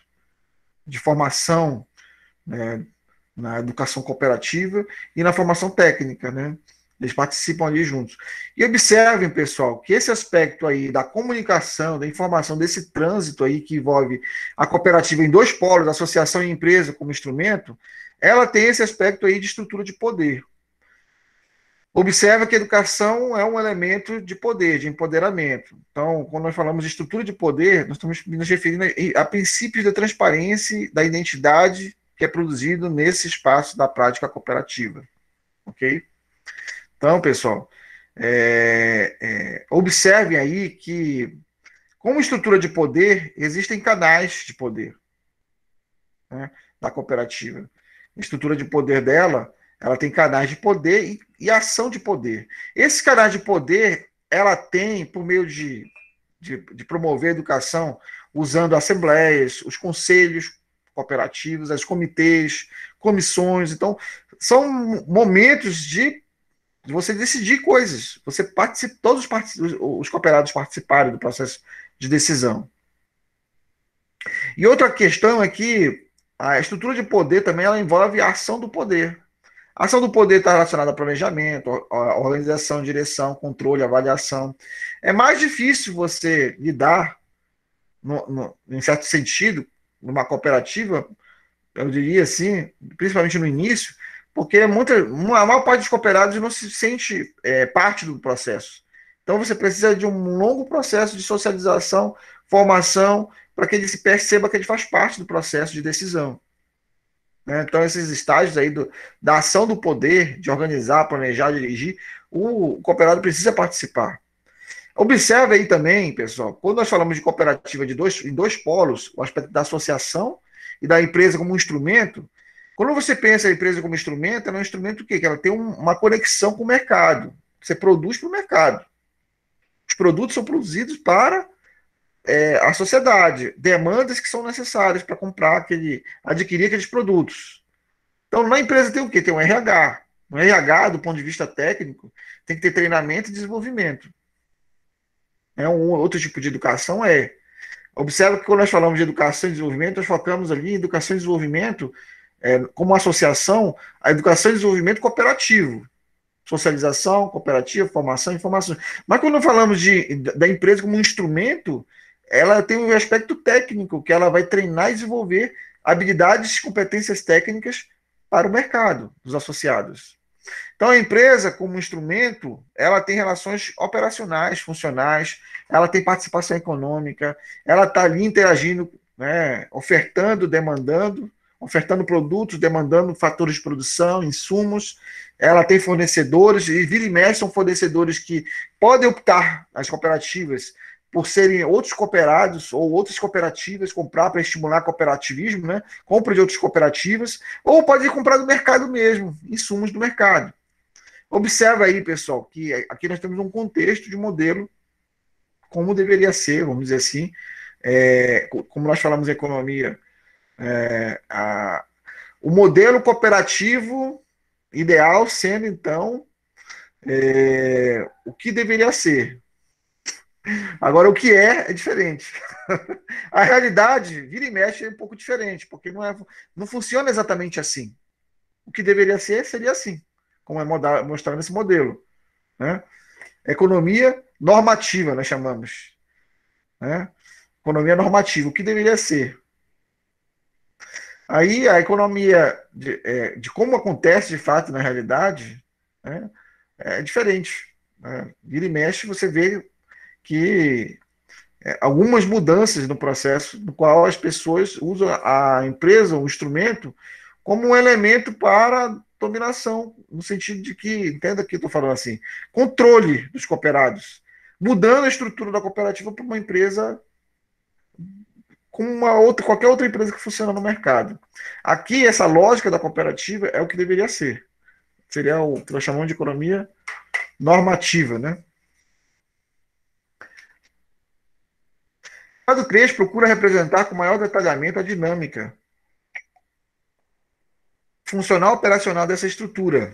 de formação, na educação cooperativa e na formação técnica, Eles participam ali juntos. E observem, pessoal, que esse aspecto aí da comunicação, da informação, desse trânsito aí que envolve a cooperativa em dois polos, associação e empresa como instrumento, ela tem esse aspecto aí de estrutura de poder. Observa que a educação é um elemento de poder, de empoderamento. Então, quando nós falamos de estrutura de poder, nós estamos nos referindo a princípios da transparência e da identidade que é produzido nesse espaço da prática cooperativa. Ok? Então, pessoal, observem aí que, como estrutura de poder, existem canais de poder da cooperativa. A estrutura de poder dela, ela tem canais de poder e ação de poder. Esses canais de poder, ela tem, por meio de promover a educação, usando assembleias, os conselhos cooperativos, os comitês, comissões. Então, são momentos de você decidir coisas. Você todos os cooperados participarem do processo de decisão. E outra questão é que a estrutura de poder também ela envolve a ação do poder. A ação do poder está relacionada ao planejamento, à organização, direção, controle, avaliação. É mais difícil você lidar, em certo sentido, numa cooperativa, eu diria assim, principalmente no início, porque a maior parte dos cooperados não se sente parte do processo. Então você precisa de um longo processo de socialização, formação, para que ele se perceba que ele faz parte do processo de decisão. Então, esses estágios aí da ação do poder, de organizar, planejar, dirigir, o cooperado precisa participar. Observe aí também, pessoal, quando nós falamos de cooperativa em dois polos, o aspecto da associação e da empresa como um instrumento, quando você pensa a empresa como instrumento, ela é um instrumento o quê? Que ela tem uma conexão com o mercado. Você produz para o mercado. produtos são produzidos para a sociedade, demandas que são necessárias para adquirir aqueles produtos. Então, na empresa tem o quê? Tem um RH. No RH, do ponto de vista técnico, tem que ter treinamento e desenvolvimento. Um outro tipo de educação observa que quando nós falamos de educação e desenvolvimento, nós focamos ali em educação e desenvolvimento, como associação, a educação e desenvolvimento cooperativo. Socialização, cooperativa, formação, informação. Mas quando falamos da empresa como um instrumento, ela tem um aspecto técnico, que ela vai treinar e desenvolver habilidades e competências técnicas para o mercado dos associados. Então, a empresa, como instrumento, ela tem relações operacionais, funcionais, ela tem participação econômica, ela está ali interagindo, né, ofertando produtos, demandando fatores de produção, insumos, ela tem fornecedores, e vira e mexe são fornecedores que podem optar, as cooperativas, por serem outros cooperados ou outras cooperativas, comprar para estimular cooperativismo, né? Compra de outras cooperativas, ou pode comprar do mercado mesmo, insumos do mercado. Observa aí, pessoal, que aqui nós temos um contexto de modelo, como deveria ser, vamos dizer assim, como nós falamos em economia, o modelo cooperativo ideal sendo, então, o que deveria ser. Agora, o que é diferente. A realidade, vira e mexe, é um pouco diferente, porque não funciona exatamente assim. O que deveria ser, seria assim, como é mostrado nesse modelo. Né? Economia normativa, nós chamamos. Né? Economia normativa, o que deveria ser. Aí, a economia, de como acontece de fato na realidade, né, é diferente. Né? Vira e mexe, você vê que algumas mudanças no processo no qual as pessoas usam a empresa, o instrumento, como um elemento para dominação, no sentido de que, entenda que eu estou falando assim, controle dos cooperados, mudando a estrutura da cooperativa para uma empresa como qualquer outra empresa que funciona no mercado. Aqui, essa lógica da cooperativa é o que deveria ser. Seria o que nós chamamos de economia normativa, né? O quadro 3 procura representar com maior detalhamento a dinâmica funcional operacional dessa estrutura.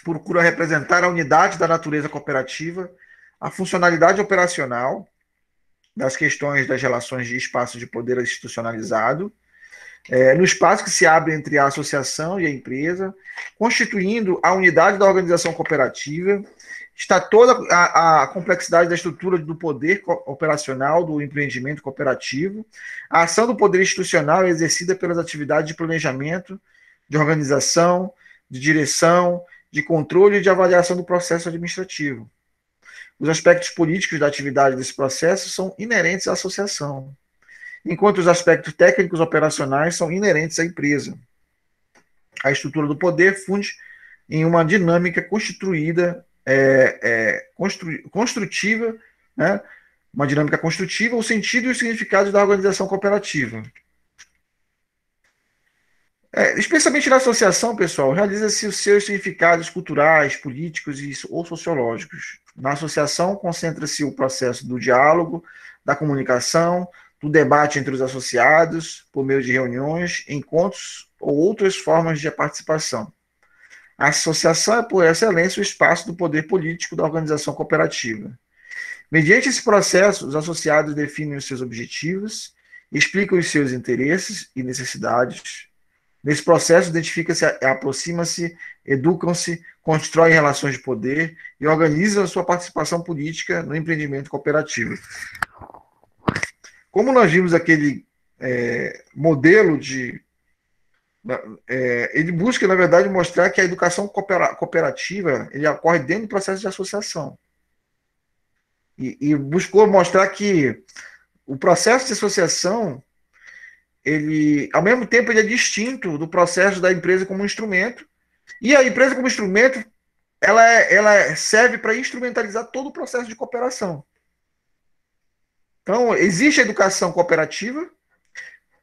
Procura representar a unidade da natureza cooperativa, a funcionalidade operacional das questões das relações de espaço de poder institucionalizado, no espaço que se abre entre a associação e a empresa, constituindo a unidade da organização cooperativa. Está toda a complexidade da estrutura do poder operacional do empreendimento cooperativo. A ação do poder institucional é exercida pelas atividades de planejamento, de organização, de direção, de controle e de avaliação do processo administrativo. Os aspectos políticos da atividade desse processo são inerentes à associação, enquanto os aspectos técnicos operacionais são inerentes à empresa. A estrutura do poder funde em uma dinâmica construtiva, né? Uma dinâmica construtiva, o sentido e os significados da organização cooperativa. Especialmente na associação, pessoal, realiza-se os seus significados culturais, políticos ou sociológicos. Na associação, concentra-se o processo do diálogo, da comunicação, do debate entre os associados, por meio de reuniões, encontros ou outras formas de participação. A associação é, por excelência, o espaço do poder político da organização cooperativa. Mediante esse processo, os associados definem os seus objetivos, explicam os seus interesses e necessidades. Nesse processo, identifica-se, aproxima-se, educam-se, constroem relações de poder e organizam a sua participação política no empreendimento cooperativo. Como nós vimos aquele modelo ele busca, na verdade, mostrar que a educação cooperativa ele ocorre dentro do processo de associação. E buscou mostrar que o processo de associação, ele, ao mesmo tempo, ele é distinto do processo da empresa como instrumento, e a empresa como instrumento, ela serve para instrumentalizar todo o processo de cooperação. Então, existe a educação cooperativa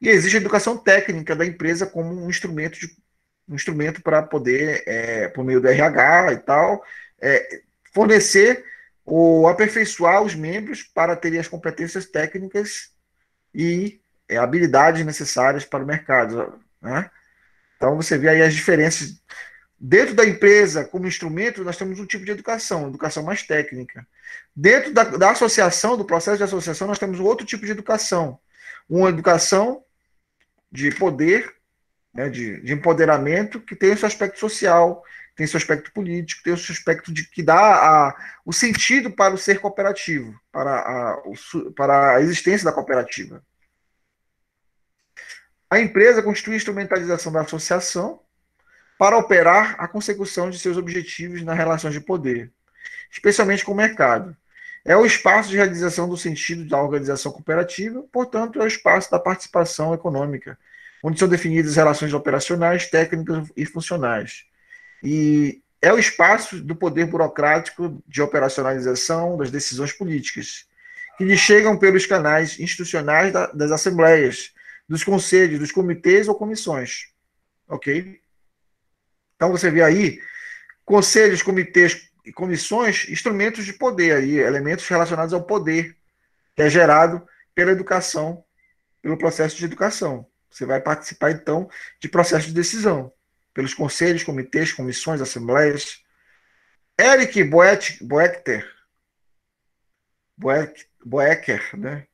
e existe a educação técnica da empresa como um instrumento para poder, por meio do RH e tal, fornecer ou aperfeiçoar os membros para terem as competências técnicas e habilidades necessárias para o mercado, né? Então, você vê aí as diferenças. Dentro da empresa, como instrumento, nós temos um tipo de educação, educação mais técnica. Dentro da associação, do processo de associação, nós temos outro tipo de educação. Uma educação de poder, né, de empoderamento, que tem o seu aspecto social, tem o seu aspecto político, tem o seu aspecto que dá o sentido para o ser cooperativo, para a existência da cooperativa. A empresa constitui a instrumentalização da associação para operar a consecução de seus objetivos nas relações de poder, especialmente com o mercado. É o espaço de realização do sentido da organização cooperativa, portanto, é o espaço da participação econômica, onde são definidas as relações operacionais, técnicas e funcionais. E é o espaço do poder burocrático de operacionalização das decisões políticas, que lhe chegam pelos canais institucionais das assembleias, dos conselhos, dos comitês ou comissões. Ok? Então você vê aí conselhos, comitês e comissões, instrumentos de poder aí, elementos relacionados ao poder, que é gerado pela educação, pelo processo de educação. Você vai participar, então, de processo de decisão, pelos conselhos, comitês, comissões, assembleias. Eric Boecker, né?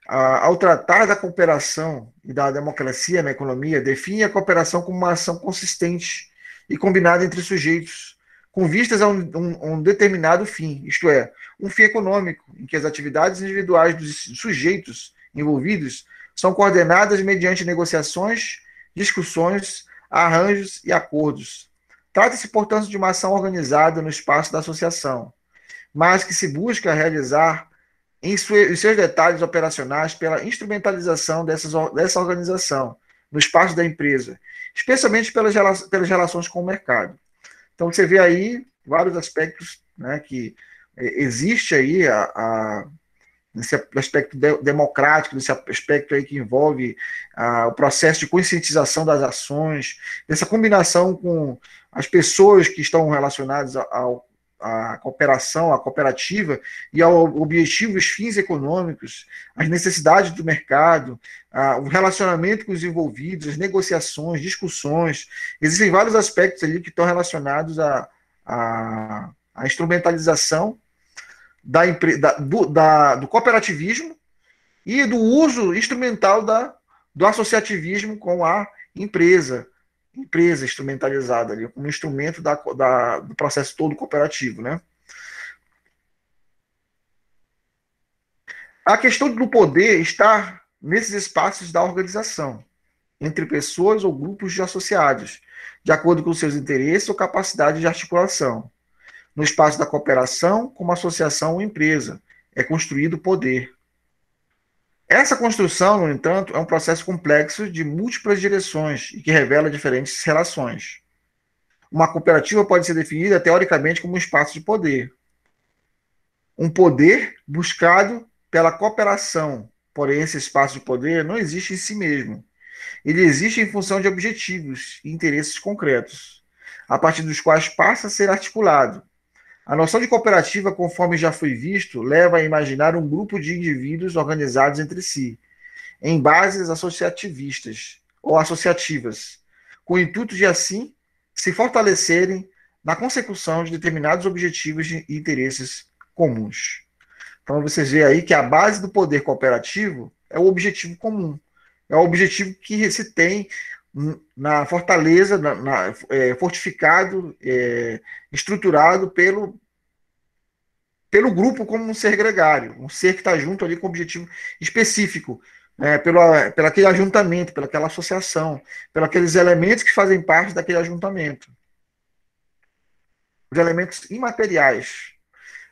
Ao tratar da cooperação e da democracia na economia, define a cooperação como uma ação consistente e combinada entre sujeitos, com vistas a um determinado fim, isto é, um fim econômico, em que as atividades individuais dos sujeitos envolvidos são coordenadas mediante negociações, discussões, arranjos e acordos. Trata-se, portanto, de uma ação organizada no espaço da associação, mas que se busca realizar em seus detalhes operacionais pela instrumentalização dessa organização no espaço da empresa, especialmente pelas relações com o mercado. Então, você vê aí vários aspectos, né, que existe aí nesse aspecto democrático, nesse aspecto aí que envolve o processo de conscientização das ações, dessa combinação com as pessoas que estão relacionadas à cooperação, à cooperativa e ao objetivo, os fins econômicos, as necessidades do mercado, o relacionamento com os envolvidos, as negociações, discussões. Existem vários aspectos ali que estão relacionados à instrumentalização do cooperativismo e do uso instrumental do associativismo com a empresa instrumentalizada ali, como instrumento do processo todo cooperativo, né? A questão do poder está nesses espaços da organização, entre pessoas ou grupos de associados, de acordo com seus interesses ou capacidade de articulação. No espaço da cooperação, como associação ou empresa, é construído o poder. Essa construção, no entanto, é um processo complexo de múltiplas direções e que revela diferentes relações. Uma cooperativa pode ser definida teoricamente como um espaço de poder. Um poder buscado pela cooperação, porém esse espaço de poder não existe em si mesmo. Ele existe em função de objetivos e interesses concretos, a partir dos quais passa a ser articulado. A noção de cooperativa, conforme já foi visto, leva a imaginar um grupo de indivíduos organizados entre si, em bases associativistas ou associativas, com o intuito de, assim, se fortalecerem na consecução de determinados objetivos e interesses comuns. Então, vocês veem aí que a base do poder cooperativo é o objetivo comum, é o objetivo que se tem na fortaleza, fortificado, estruturado pelo grupo como um ser gregário, um ser que está junto ali com um objetivo específico, pelo aquele ajuntamento, pelaquela associação, pelos aqueles elementos que fazem parte daquele ajuntamento. Os elementos imateriais.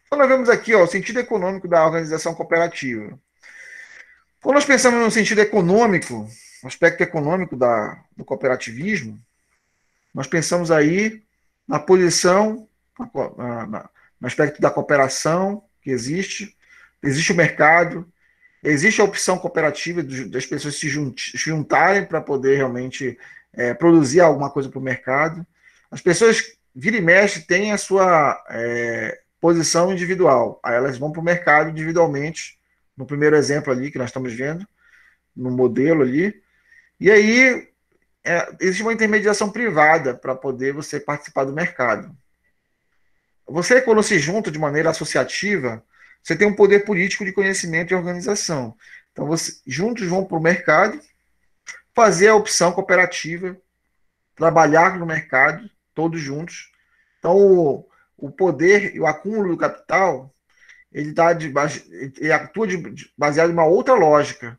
Então, nós vemos aqui o sentido econômico da organização cooperativa. Quando nós pensamos no sentido econômico, no aspecto econômico do cooperativismo, nós pensamos aí na posição, no aspecto da cooperação que existe o mercado, existe a opção cooperativa das pessoas se juntarem para poder realmente produzir alguma coisa para o mercado. As pessoas, vira e mexe, têm a sua posição individual. Aí elas vão para o mercado individualmente, no primeiro exemplo ali que nós estamos vendo, no modelo ali. E aí existe uma intermediação privada para poder você participar do mercado. Você, quando se junta de maneira associativa, você tem um poder político de conhecimento e organização. Então, juntos vão para o mercado, fazer a opção cooperativa, trabalhar no mercado, todos juntos. Então, o poder e o acúmulo do capital, ele atua baseado em uma outra lógica.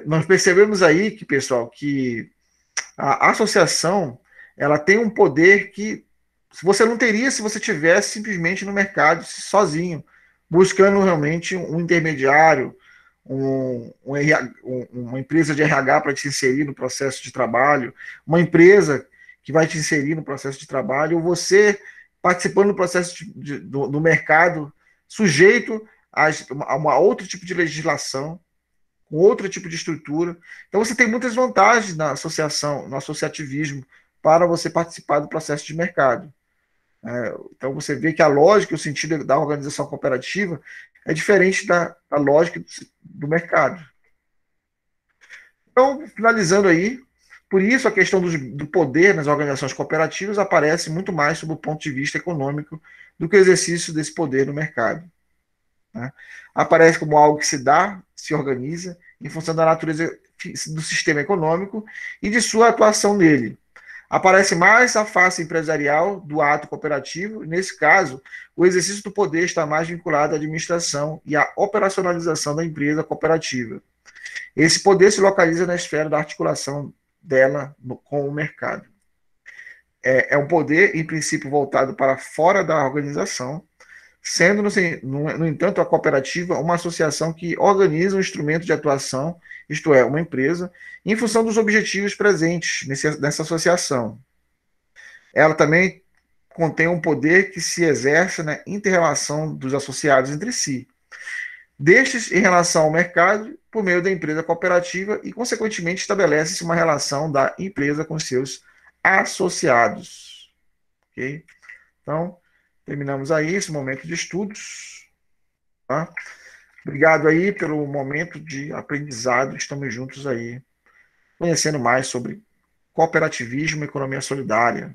Nós percebemos aí que, pessoal, que a associação ela tem um poder que você não teria se você tivesse simplesmente no mercado sozinho, buscando realmente um intermediário, uma empresa de RH para te inserir no processo de trabalho, uma empresa que vai te inserir no processo de trabalho, ou você participando do processo do mercado, sujeito a uma outro tipo de legislação, com outro tipo de estrutura. Então você tem muitas vantagens na associação, no associativismo, para você participar do processo de mercado. Então você vê que a lógica e o sentido da organização cooperativa é diferente da lógica do mercado. Então, finalizando aí, por isso a questão do poder nas organizações cooperativas aparece muito mais sob o ponto de vista econômico do que o exercício desse poder no mercado. Aparece como algo que se dá, se organiza, em função da natureza do sistema econômico e de sua atuação nele. Aparece mais a face empresarial do ato cooperativo, e nesse caso, o exercício do poder está mais vinculado à administração e à operacionalização da empresa cooperativa. Esse poder se localiza na esfera da articulação dela com o mercado. É um poder, em princípio, voltado para fora da organização, sendo, no entanto, a cooperativa uma associação que organiza um instrumento de atuação, isto é, uma empresa, em função dos objetivos presentes nessa associação. Ela também contém um poder que se exerce na inter-relação dos associados entre si, destes em relação ao mercado, por meio da empresa cooperativa e, consequentemente, estabelece-se uma relação da empresa com seus associados. Ok? Então, terminamos aí esse momento de estudos. Tá? Obrigado aí pelo momento de aprendizado. Estamos juntos aí, conhecendo mais sobre cooperativismo e economia solidária.